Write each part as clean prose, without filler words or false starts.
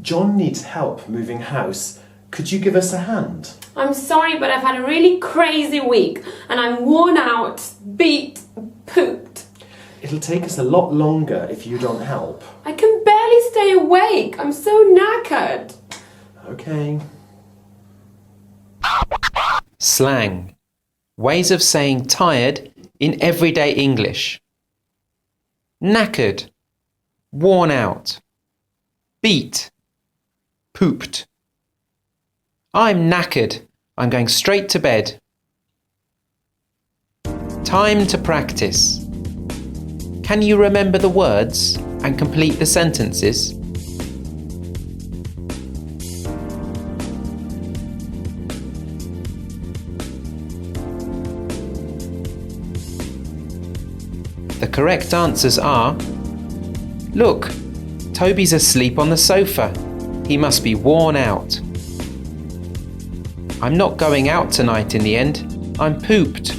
John needs help moving house. Could you give us a hand? I'm sorry, but I've had a really crazy week and I'm worn out, beat, pooped. It'll take us a lot longer if you don't help. I can barely stay awake. I'm so knackered. Okay. Slang. Ways of saying tired in everyday English. Knackered. Worn out. Beat. Pooped. I'm knackered. I'm going straight to bed. Time to practice. Can you remember the words and complete the sentences? The correct answers are: look, Toby's asleep on the sofa. He must be worn out. I'm not going out tonight in the end. I'm pooped.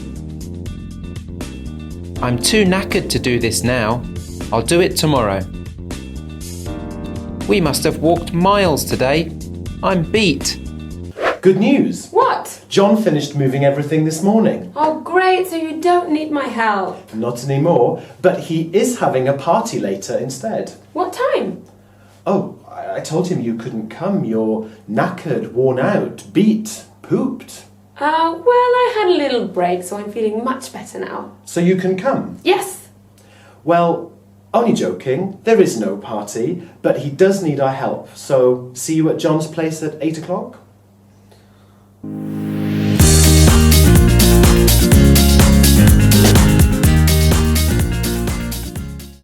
I'm too knackered to do this now. I'll do it tomorrow. We must have walked miles today. I'm beat. Good news! What? John finished moving everything this morning. Oh, great, so you don't need my help. Not anymore, but he is having a party later instead. What time? Oh, I told him you couldn't come. You're knackered, worn out, beat, pooped. Well, I had a little break, so I'm feeling much better now. So you can come? Yes. Well, only joking. There is no party, but he does need our help. So see you at John's place at 8 o'clock?